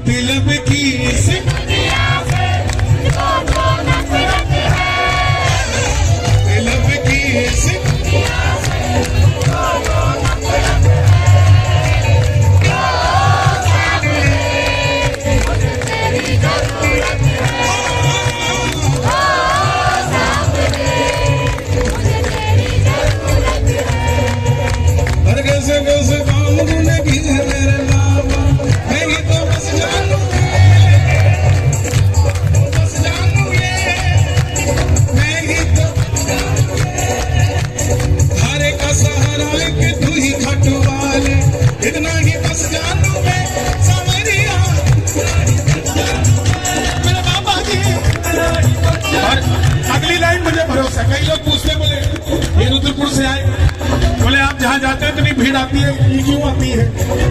तिलब की इस दुनिया से मुझको नफरत है। तिलब की इस दुनिया से मुझको नफरत है। मुझे तेरी जरूरत है। कैसे कैसे काम तूने की है मेरे बाबा, मैं ही तो बस जानू ये, मैं ही तो हरे का सहारा लेके तू ही खटवाले, इतना ही बस जानू मैं समरिया मेरे बाबा जी। और अगली लाइन मुझे भरोसा, कई लोग पूछते बोले ये रुद्रपुर से आए, बोले आप जहाँ जाते हैं इतनी भीड़ आती है, ये क्यों आती है,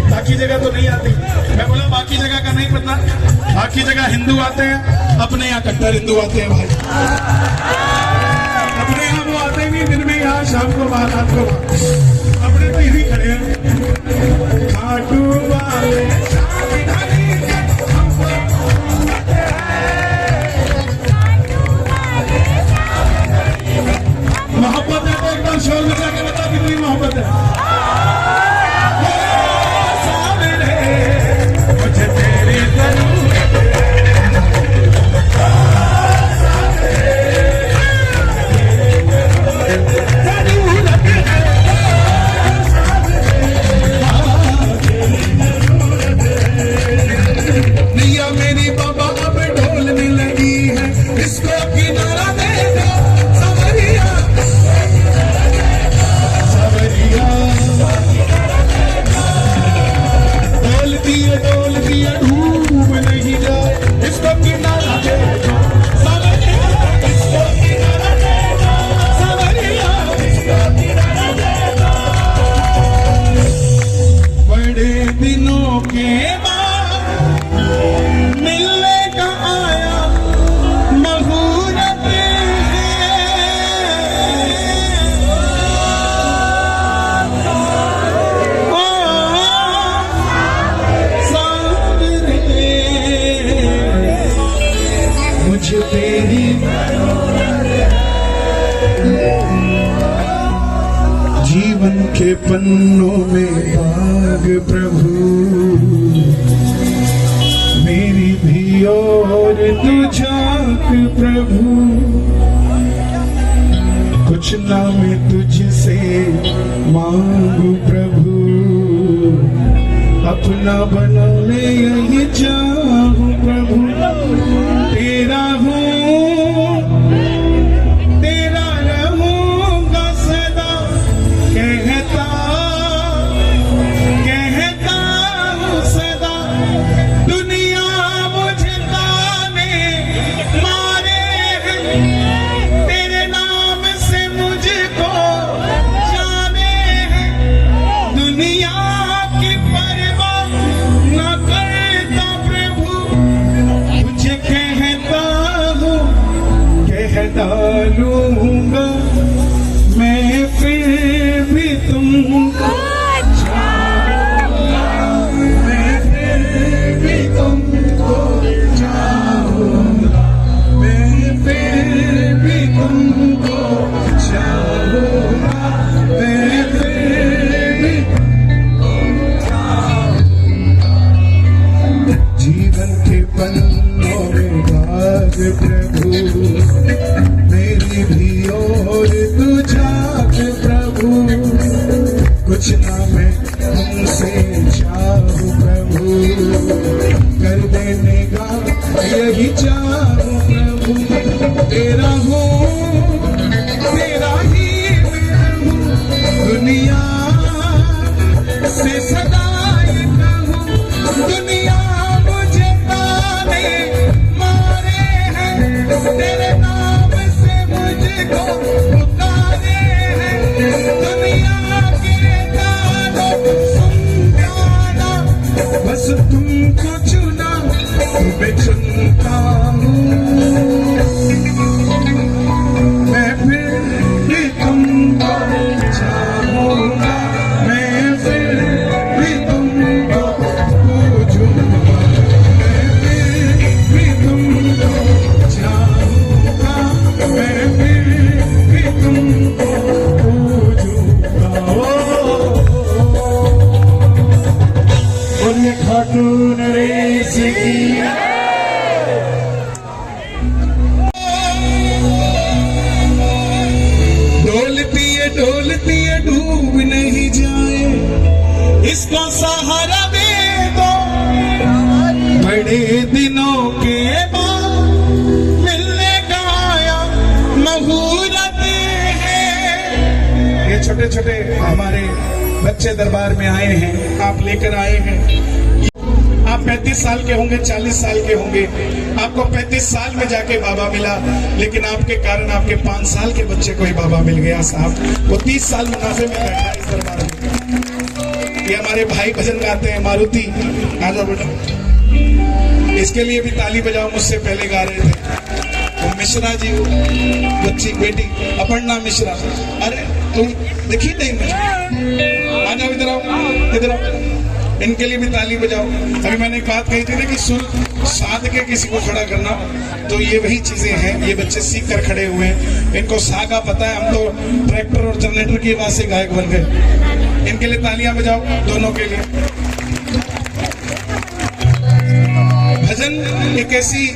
बाकी जगह तो नहीं आती। मैं बोला बाकी जगह का नहीं पता, बाकी जगह हिंदू आते हैं, अपने यहाँ कट्टर हिंदू आते हैं भाई। अपने यहाँ वो आते नहीं, दिन में यहाँ शाम को बाहर, रात को अपने तो यही खड़े हैं। खाटू वाले मोहब्बत है तो एक बार शोर में जाके बता कितनी मोहब्बत है। मुझे तेरी जरूरत नैया मेरी बाबा अब ढोलने लगी है, इसको किनारा दे दो सवरिया। डोल दिए डूब नहीं जाए, इसको किनारा दे दो सवरिया, इसको किनारा दे दो सवरिया, इसको किनारा दे दो। बड़े दिनों के बाद मिलने का आया मुहूर्त है, मुझे तेरी जीवन के पन्नों में भाग प्रभु, मेरी भी और तू झांक प्रभु। कुछ ना मैं तुझसे मांगू प्रभु, अपना बना ले यही चाहूं प्रभु। तेरा हूँ तेरा रहूंगा सदा, कहता हूँ सदा। दुनिया मुझे ताने मारे हैं, तेरे नाम से मुझको जाने हैं। दुनिया की परवाह न करता प्रभु, तुझे कहता हूँ कह डालूंगा मैं फिर भी तुमको चाहूंगा, मैं फिर भी तुमको चाहूंगा, मैं फिर भी तुमको चाहूंगा, मैं फिर भी तुमको चाहूंगा। जीवन के पन्नों में भाग प्रभु, मेरी भी और तू झांक प्रभु। कुछ ना मैं तुमसे चाहूं प्रभु, कर देने का यही चाहूं प्रभु। तेरा हूँ तेरा ही मैं हूँ, दुनिया से सदा ये कहूं। दुनिया मुझे ताने मारे हैं, तेरे नाम से मुझको पुकारे हैं। दुनिया के गानों सुन गाना, बस तुमको चुना मैं चुनता हूँ। नरेश की। डोलती है डूब नहीं जाए, इसको सहारा दे दो, बड़े दिनों के बाद मिलने का आया मुहूर्त है। ये छोटे छोटे हमारे बच्चे दरबार में आए हैं, आप लेकर आए हैं। आप 35 साल के होंगे, 40 साल के होंगे, आपको 35 साल में जाके बाबा मिला, लेकिन आपके कारण आपके 5 साल के बच्चे को ही बाबा मिल गया साहब। वो 30 साल मुनाफे में बैठा है इस दरबार में। ये हमारे भाई भजन गाते हैं, मारुति आ जाओ बेटा, इसके लिए भी ताली बजाओ, मुझसे पहले गा रहे थे। वो मिश्रा जी, वो बच्ची बेटी अपर्णा मिश्रा, अरे तुम देखी नहीं मुझे, आ जाओ इधर आओ, इधर आओ, इनके लिए भी ताली बजाओ। अभी मैंने एक बात कही थी ना कि सुर साध के किसी को खड़ा करना, तो ये वही चीजें हैं। ये बच्चे सीख कर खड़े हुए हैं, इनको सा का पता है। हम तो ट्रैक्टर और जनरेटर की आवाज से गायक बन गए। इनके लिए तालियां बजाओ, दोनों के लिए। भजन एक ऐसी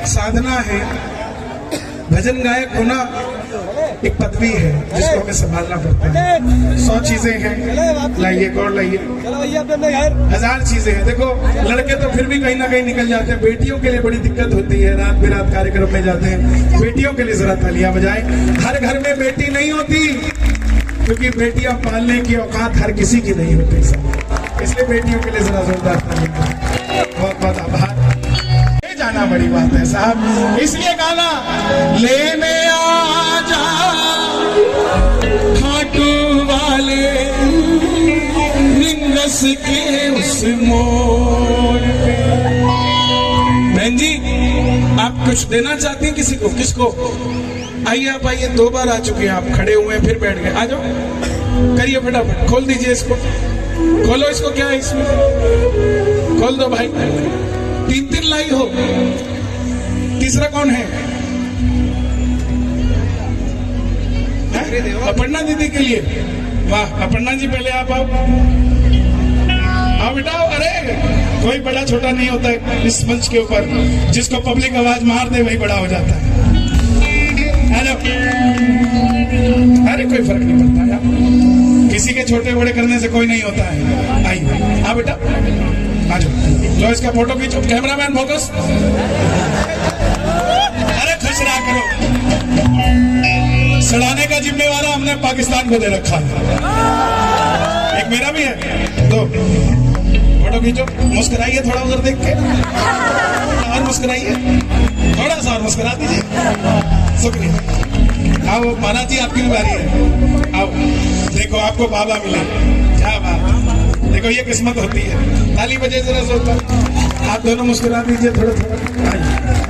साधना है, भजन गायक होना एक पदवी है जिसको हमें संभालना पड़ता है। 100 चीजें हैं, लाइए गौर लाइए, 1000 चीजें हैं। देखो लड़के तो फिर भी कहीं ना कहीं निकल जाते हैं, बेटियों के लिए बड़ी दिक्कत होती है, रात बेरात कार्यक्रम में जाते हैं। बेटियों के लिए जरा तालियां बजाएं। हर घर में बेटी नहीं होती, क्योंकि बेटियां पालने की औकात हर किसी की नहीं होती सब, इसलिए बेटियों के लिए जरा जोरदार तालियां। बहुत बहुत आभार। जाना बड़ी बात है साहब, इसलिए गाना लेने आ जा खाटू वाले रिंगस के उस मोड़ पे। बहन जी आप कुछ देना चाहती हैं किसी को? किसको? आइए आप आइए, 2 बार आ चुके हैं आप, खड़े हुए हैं फिर बैठ गए। आ जाओ, करिए फटाफट, खोल दीजिए इसको, खोलो इसको, क्या है इसमें, खोल दो भाई। 3 लाई हो, तीसरा कौन है? अपर्णा दीदी के लिए। वाह अपर्णा जी, पहले आप आओ, आओ बेटा। अरे कोई बड़ा छोटा नहीं होता है इस मंच के ऊपर, जिसको पब्लिक आवाज मार दे वही बड़ा हो जाता है। हेलो, अरे कोई फर्क नहीं पड़ता यार, किसी के छोटे बड़े करने से कोई नहीं होता है। आइए, आ बेटा, आ जाओ, लो इसका फोटो खींचो। कैमरामैन फोकस, अरे खुश रहा करो। सड़ाने का जिम्मेवार हमने पाकिस्तान को दे रखा है, एक मेरा भी है। तो फोटो खींचो, मुस्कुराइए थोड़ा उधर देख के, और मुस्कुराइए, थोड़ा सा और मुस्कुरा दीजिए। शुक्रिया। आओ महाराज जी, आपकी भी बारी है, आओ। देखो आपको बाबा मिले, क्या बात, देखो ये किस्मत होती है। ताली बजे जरा जोरदार, आप दोनों मुस्कुरा दीजिए थोड़ा थोड़ा।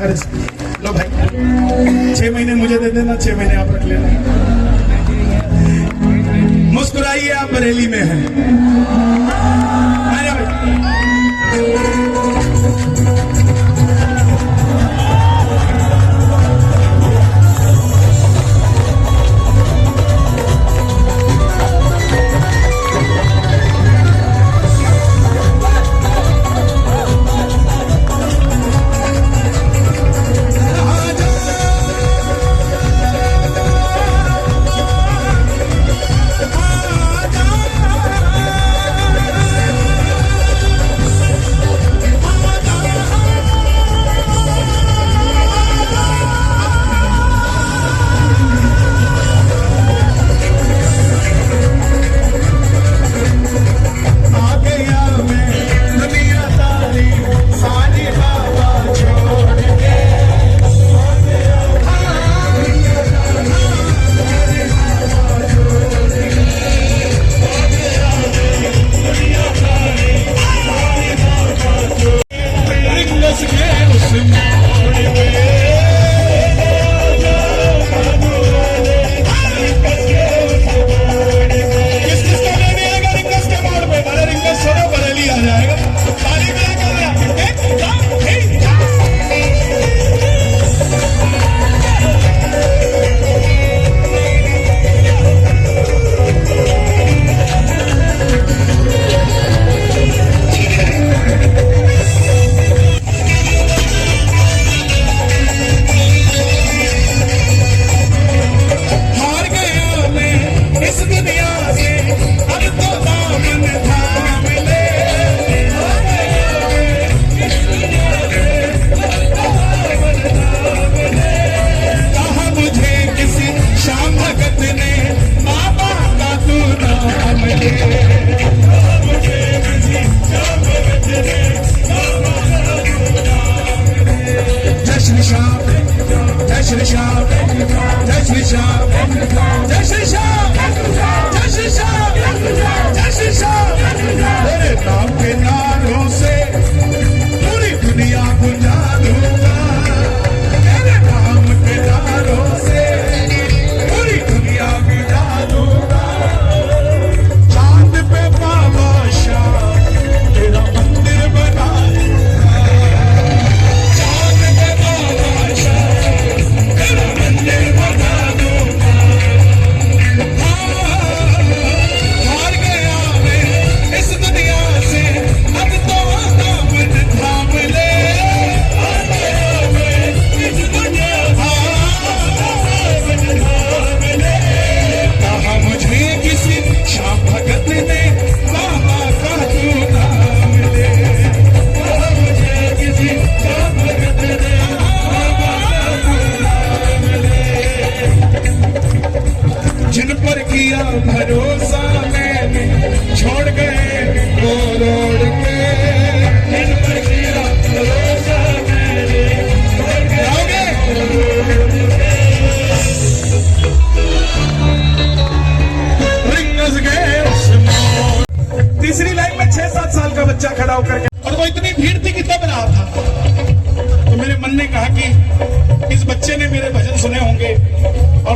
अरे लो भाई, 6 महीने मुझे दे देना, 6 महीने आप रख लेना। मुस्कुराइए, आप बरेली में हैं। अरे भाई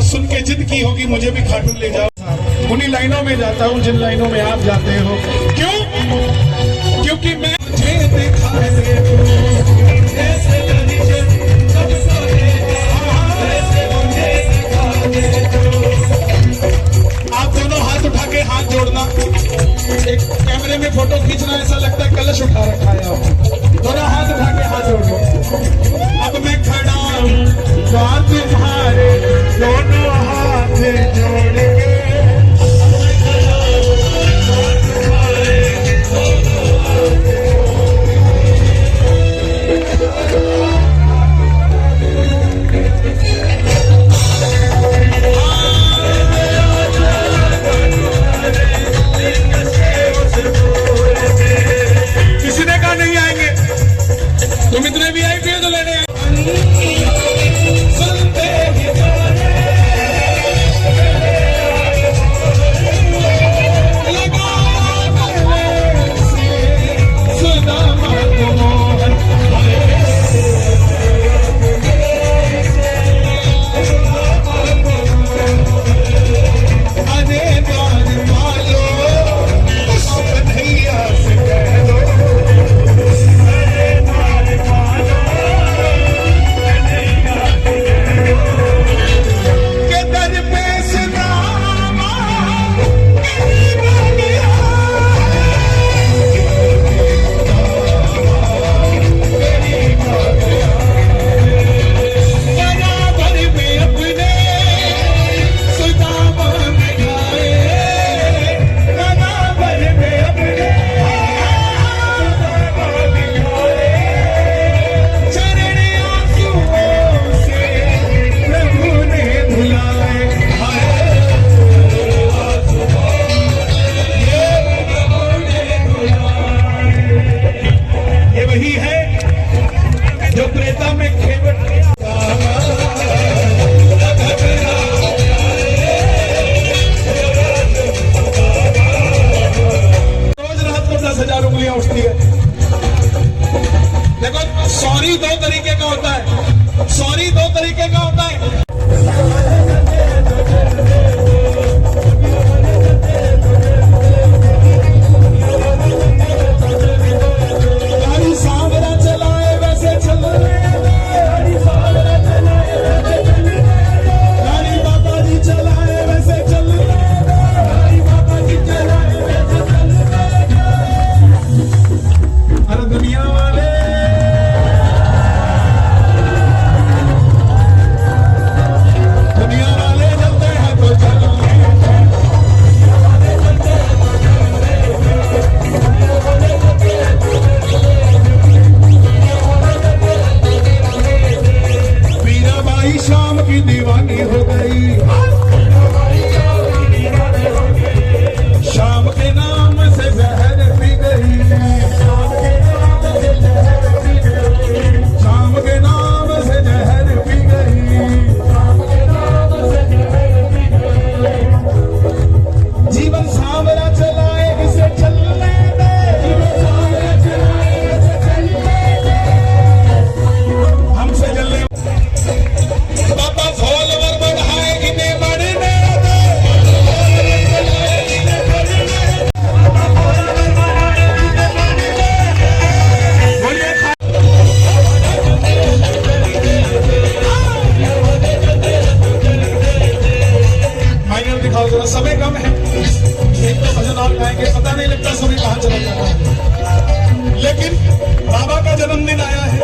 और सुन के जिद की होगी मुझे भी खाटू ले जाओ। उन्हीं लाइनों में जाता हूँ जिन लाइनों में आप जाते हो। क्यों? क्योंकि मैं मुझे दिखा दे ऐसे आप दोनों हाथ उठा के हाथ जोड़ना, एक कैमरे में फोटो खींचना, ऐसा लगता है कलश उठा रखा है आप। दोनों हाथ उठा के हाथ जोड़ दो। अब मैं खड़ा हूँ तुम्हारे दोनों हाथ जोड़ के, किसी ने कहा नहीं आएंगे, तुम इतने भी आई फिर तो लेने आए। देखो सॉरी दो तरीके का होता है, सॉरी दो तरीके का होता है। गाड़ी सांवरा चलाए वैसे चल गाड़ी बाबा जी चलाए वैसे चल अरे दुनिया वाले चलते हैं तो चलो। मीराबाई शाम की दीवानी हो गई, शाम के नाम से जहर पी गई, शाम के नाम से जहर पी गई। जीवन सांवरा चलाए इसे चलने दे, हमसे चलने पापा फॉलोवर बढ़ाए इन्हें बढ़ने दे। माइनर दिखाओ जरा, समय कम है, एक तो भजन और गाएंगे, पता नहीं लगता समय कहाँ चला जाता है। लेकिन बाबा का जन्मदिन आया है,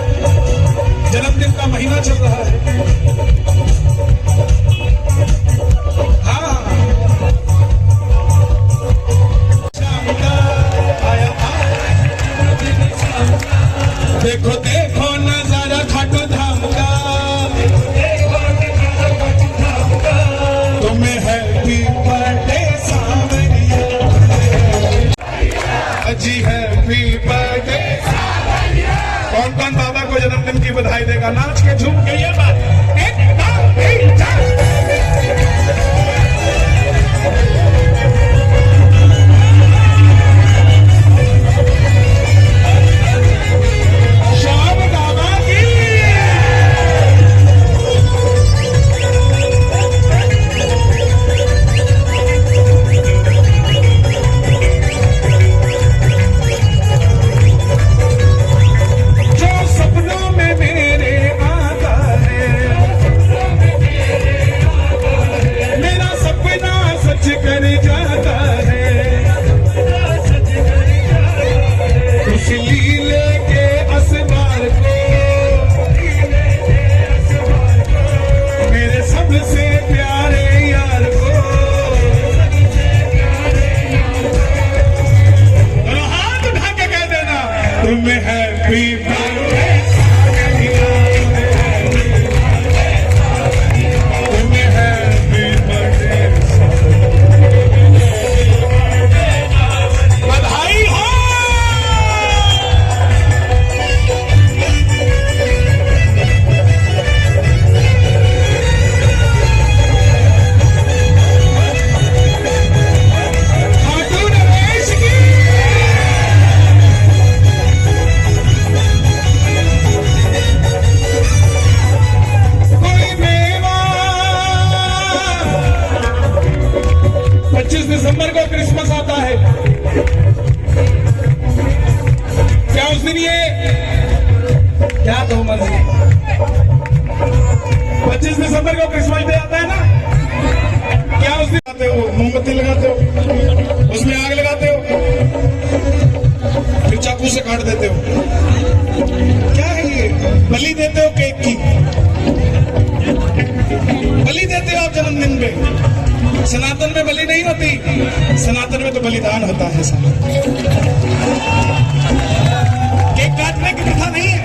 जन्मदिन का महीना चल रहा है। हाँ शाम का आया देखो देखो नजारा खाटू धाम का, तुम्हें हैप्पी बर्थडे सावरिया जी, हैप्पी बर्थडे। कौन कौन बाबा को जन्मदिन की बधाई देगा? नाच के झूम के ये बात श्याम बाबा की। क्या तो मर्जी। 25 दिसंबर को क्रिसमस डे आता है ना, क्या उस दिन आते हो, मोमबत्ती लगाते हो, उसमें आग लगाते हो, फिर चाकू से काट देते हो। क्या है ये? बलि देते हो केक की, बलि देते हो आप जन्मदिन में। सनातन में बलि नहीं होती, सनातन में तो बलिदान होता है। केक काटने की प्रथा नहीं है।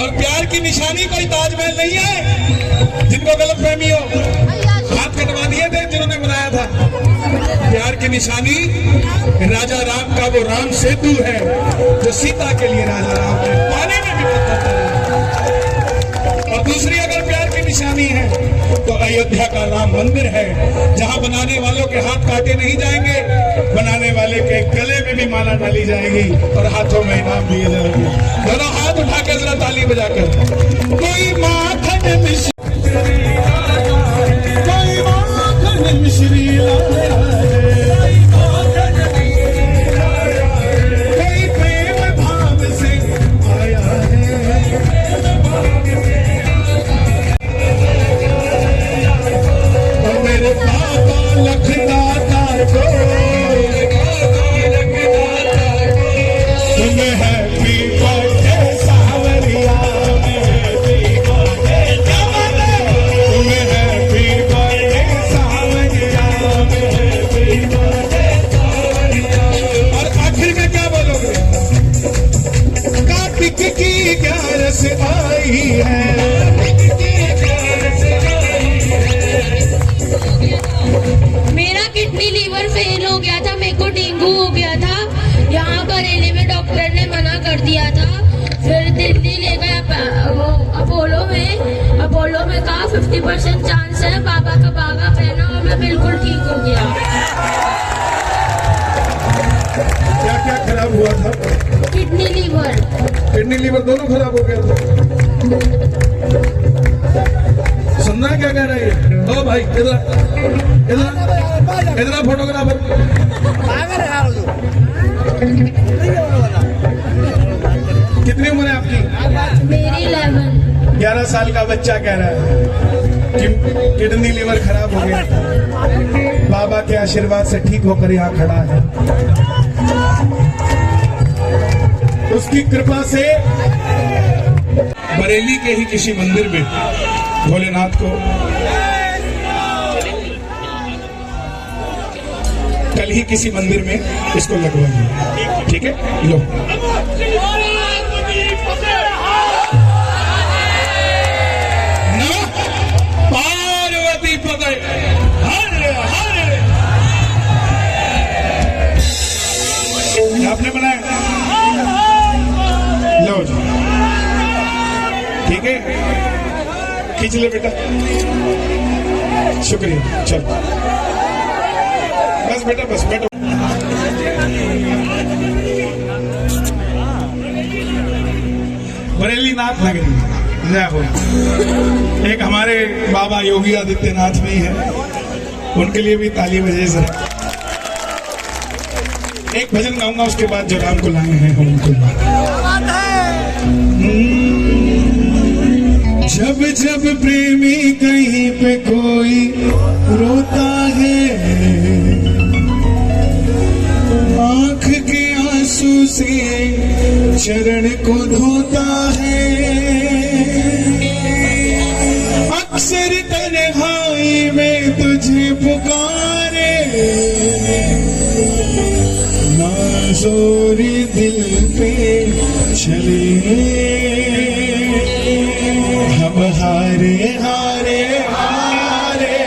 और प्यार की निशानी कोई ताजमहल नहीं है। जिनको गलतफहमी हो, हाथ कटवा दिए थे जिन्होंने बनाया था। प्यार की निशानी राजा राम का वो राम सेतु है जो सीता के लिए राजा राम ने पानी में भी पत्थर डाले। और दूसरी अगर प्यार की निशानी है तो अयोध्या का राम मंदिर है, जहां बनाने वालों के हाथ काटे नहीं जाएंगे, बनाने वाले के गले में भी माला डाली जाएगी और हाथों में इनाम दिए जाएंगे। दोनों हाथ उठा के जरा ताली बजाकर। कोई माखन मिश्री, कोई माखन मिश्री लाया है, कोई प्रेम भाव से आया है। मेरे पापा लखदाता को तुम्हें हैप्पी बर्थडे सावरिया, तुम्हें हैप्पी बर्थडे सावरिया। और आखिर में क्या बोलोगे? कार्तिक की ग्यारस आई है। मेरा किडनी लीवर फेल हो गया था, मेरे को डेंगू हो गया था। यहाँ बरेली में डॉक्टर ने मना कर दिया था। फिर दिल्ली ले गए अपोलो में कहा 50% चांस है। बाबा का बागा पहना और मैं बिल्कुल ठीक हो गया। क्या क्या खराब हुआ था? किडनी लीवर दोनों खराब हो गया था। सुनना क्या कह रहा है? ओ भाई इधर फोटोग्राफर। कितनी उम्र है आपकी? मेरी 11 साल का बच्चा कह रहा है कि किडनी लीवर खराब हो गया, बाबा के आशीर्वाद से ठीक होकर यहाँ खड़ा है। उसकी कृपा से बरेली के ही किसी मंदिर में भोलेनाथ को कल ही किसी मंदिर में इसको लगवाएंगे। ठीक है, लो। पार्वती पकड़ आपने बनाया, लो जी। ठीक है, खींच ले बेटा। शुक्रिया। चल बस बेटा, बस बैठो। बरेली नाथ नगरी जय हो। एक हमारे बाबा योगी आदित्यनाथ भी है, उनके लिए भी ताली बजे जरा। एक भजन गाऊंगा, उसके बाद जो राम को लाए हैं हम उनको। जब जब प्रेमी कहीं पे कोई रोता है, आंख के आंसू से चरण को धोता है। अक्सर तन्हाई में तुझे पुकारे, नाज़ोरी दिल पे चले हम हारे हारे हारे,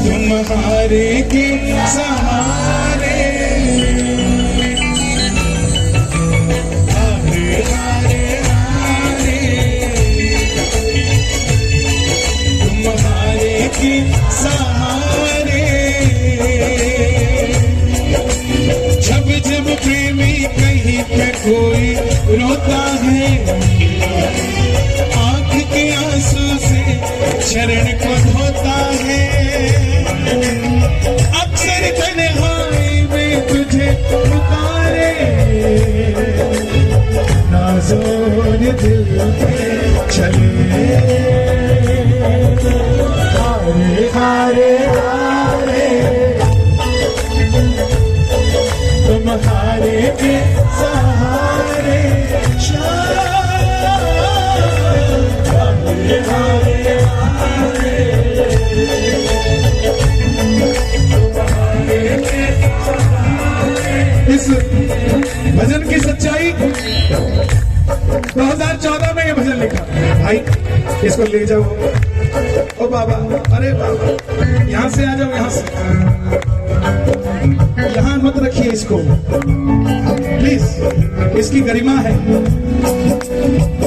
तुम हारे के सहारे। हारे हारे हारे, तुम हारे के सहारे। जब जब प्रेमी कहीं पे कोई रोता है, आंख के आंसू से शरण को धोता है। अक्सर तन्हाई में तुझे पुकारे, इस भजन की सच्चाई 2014 में ये भजन लिखा। भाई इसको ले जाओ। ओ बाबा, अरे बाबा यहाँ से आ जाओ, यहाँ से, यहाँ मत रखिए इसको प्लीज, इसकी गरिमा है।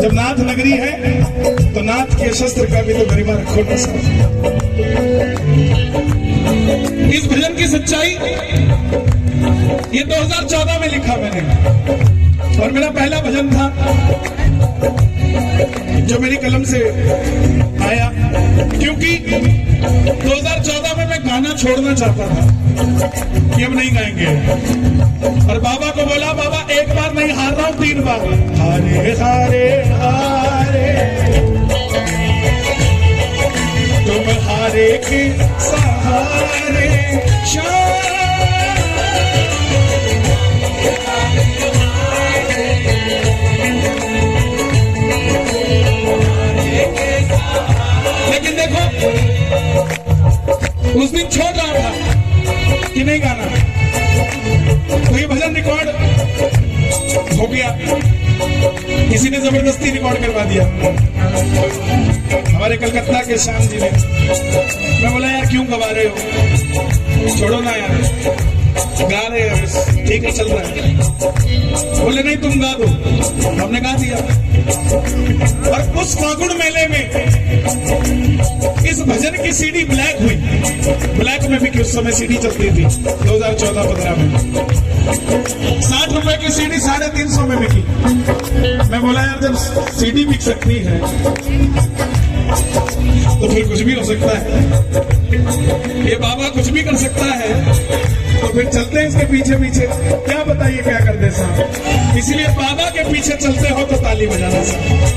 जब नाथ नगरी है तो नाथ के शस्त्र का भी तो गरिमा रखो ना साहब। इस भजन की सच्चाई ये 2014 में लिखा मैंने, और मेरा पहला भजन था जो मेरी कलम से आया, क्योंकि 2014 में मैं गाना छोड़ना चाहता था कि अब नहीं गाएंगे, और बाबा को बोला बाबा एक बार नहीं, हार रहा हूं 3 बार, हारे हारे हारे तुम हारे के सहारे लेकिन देखो उस दिन छोड़ रहा था कि नहीं गाना, तो ये भजन रिकॉर्ड हो गया, किसी ने जबरदस्ती रिकॉर्ड करवा दिया, हमारे कलकत्ता के श्याम जी ने। मैं बोला यार क्यों गवा रहे हो, छोड़ो ना यार, गा रहे हैं ठीक है चल रहा है। बोले नहीं तुम गा दो, हमने गा दिया। और उस फागुन मेले में इस भजन की सीडी ब्लैक हुई, ब्लैक में भी उस समय सीडी चलती थी 2014-15 में, 60 रुपए की सीडी 350 में बिकी। मैं बोला यार जब सीडी बिक सकती है तो फिर कुछ भी हो सकता है, ये बाबा कुछ भी कर सकता है, तो फिर चलते हैं इसके पीछे पीछे, क्या बताइए क्या कर दे साहब। इसीलिए बाबा के पीछे चलते हो तो ताली बजाना साहब।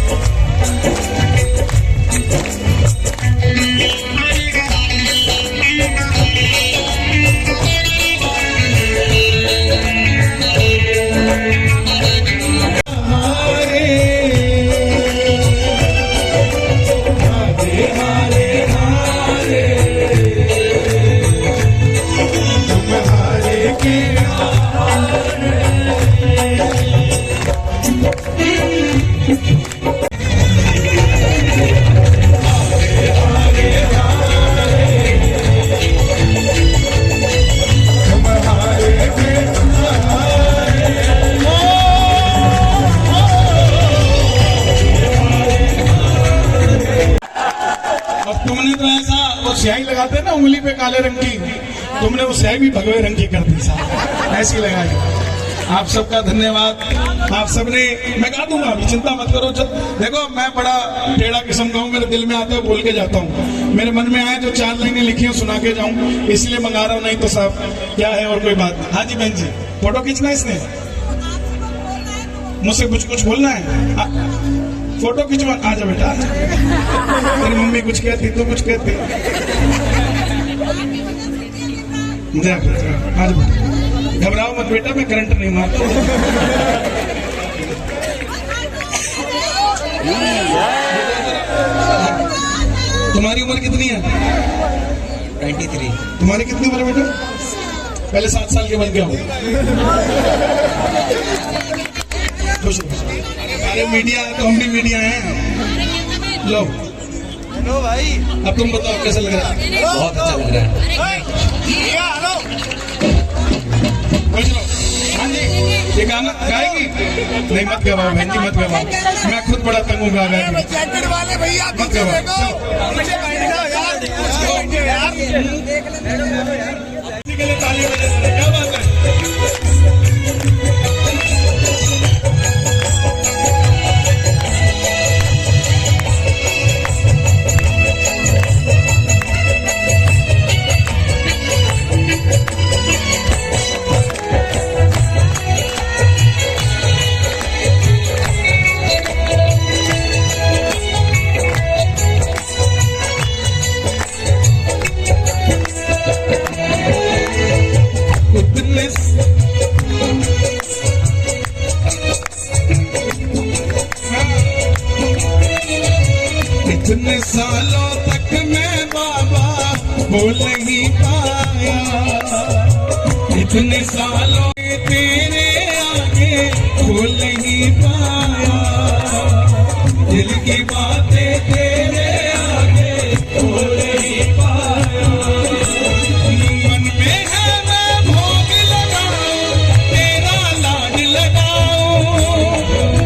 स्याही लगाते हैं ना उंगली पे काले रंग की, तुमने वो स्याही भी भगवे रंग की कर दी साहब, ऐसी लगाई। आप सबका धन्यवाद, आप सबने, मैं गा दूंगा अभी, चिंता मत करो। देखो मैं बड़ा टेढ़ा किस्म का हूँ, मेरे दिल में आता है बोल के जाता हूँ, मेरे मन में आए जो 4 लाइनें लिखी हैं सुना के जाऊं, इसलिए मंगा रहा हूँ, नहीं तो साहब क्या है और कोई बात नहीं। हाँ जी बहन जी, फोटो खींचना इसने, मुझसे कुछ बोलना है, फोटो खिंचवा, आजा बेटा आजा। तेरी मम्मी कुछ कहती तो कुछ कहती, आज घबराओ मत बेटा, मैं करंट नहीं मारता। तुम्हारी उम्र कितनी है? 93। तुम्हारी कितनी उम्र है बेटा? पहले 7 साल के बन गया हो। खुश अरे मीडिया है तो हम भी मीडिया हैं। लो भाई, अब तुम बताओ कैसा लग रहा है? बहुत अच्छा लग रहा है। हाँ जी, ये गाना गाएगी? नहीं मत गवाओ बहन जी, मत गवाओ, मैं खुद बड़ा तंग हूँ गा गा के। मत गवाओ, ताली बजा, क्या बात है। इतने सालों तक मैं बाबा बोल नहीं पाया, इतने सालों तेरे खोल नहीं पाया, दिल की बातें तेरे आगे खोल नहीं पाया। मन में है मैं भोग लगाऊं, तेरा लाड लगाऊं,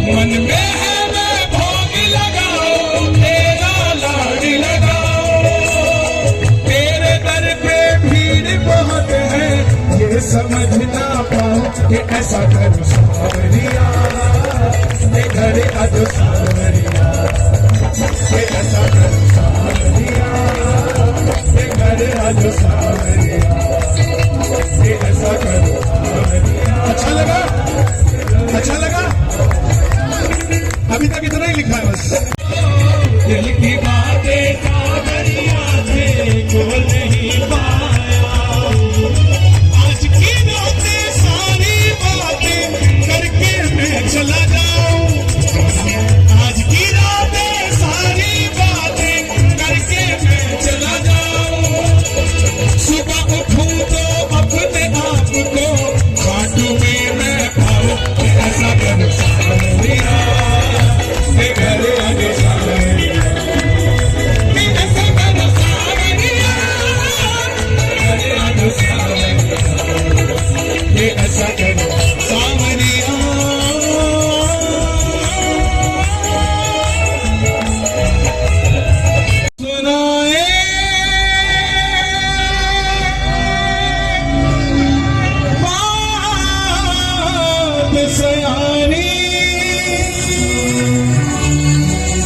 मन में है मैं भोग लगाऊं, तेरा लाड लगाऊं। तेरे दर पे भीड़ बहुत है, ये समझ ना पाऊं कि ऐसा करूं सावरिया, ये घर आज सावरिया, ये ऐसा करूं सावरिया, ये घर आज सावरिया, ये ऐसा करूं सावरिया। अच्छा लगा? अच्छा लगा? अभी तक इतना ही लिखा है बस। दिल की बातें सावरिया से खोल नहीं पाया, आज की रातें सारी बातें करके मैं चला जाऊं, आज की रातें सारी बातें करके मैं चला जाऊं। सुबह उठूं तो अपने आप को खाटू में मैं पाऊं, ऐसा करूं सावरिया, ये घर आगे सावरिया, ये ऐसा करूं सावरिया, घर आगे सावरिया, ये ऐसा करूं सावरिया। सुनाए बात सयानी,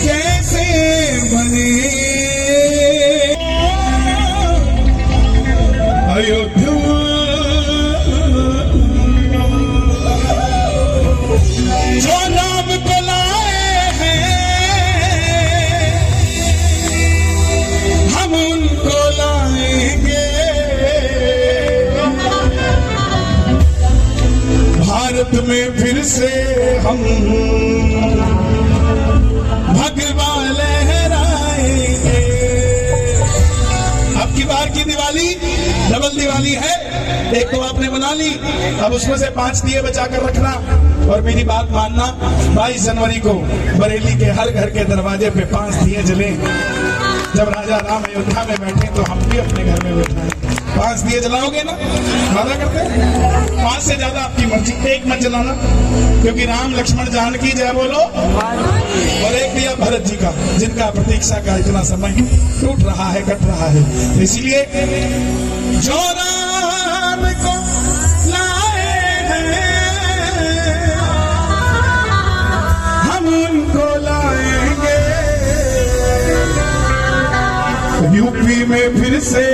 कैसे बने अयोध्या जो नाम को लाए हैं, हम उनको लाएंगे। भारत में फिर से हम भगवा लहराएंगे। अब की बार की दिवाली डबल दिवाली है, एक तो आपने मना ली, अब उसमें से 5 दिए बचा कर रखना। और मेरी बात मानना, 22 जनवरी को बरेली के हर घर के दरवाजे पे 5 दिए जले। जब राजा राम अयोध्या में बैठे तो हम भी अपने घर में बैठाएं। 5 दिए जलाओगे ना? वादा करते हैं 5 से ज्यादा आपकी मर्जी, एक मत जलाना, क्योंकि राम लक्ष्मण जानकी जय बोलो। और एक दिया भरत जी का, जिनका प्रतीक्षा का इतना समय टूट रहा है, कट रहा है। इसीलिए जो राम को लाए हैं, हम उनको लाएंगे। यूपी में फिर से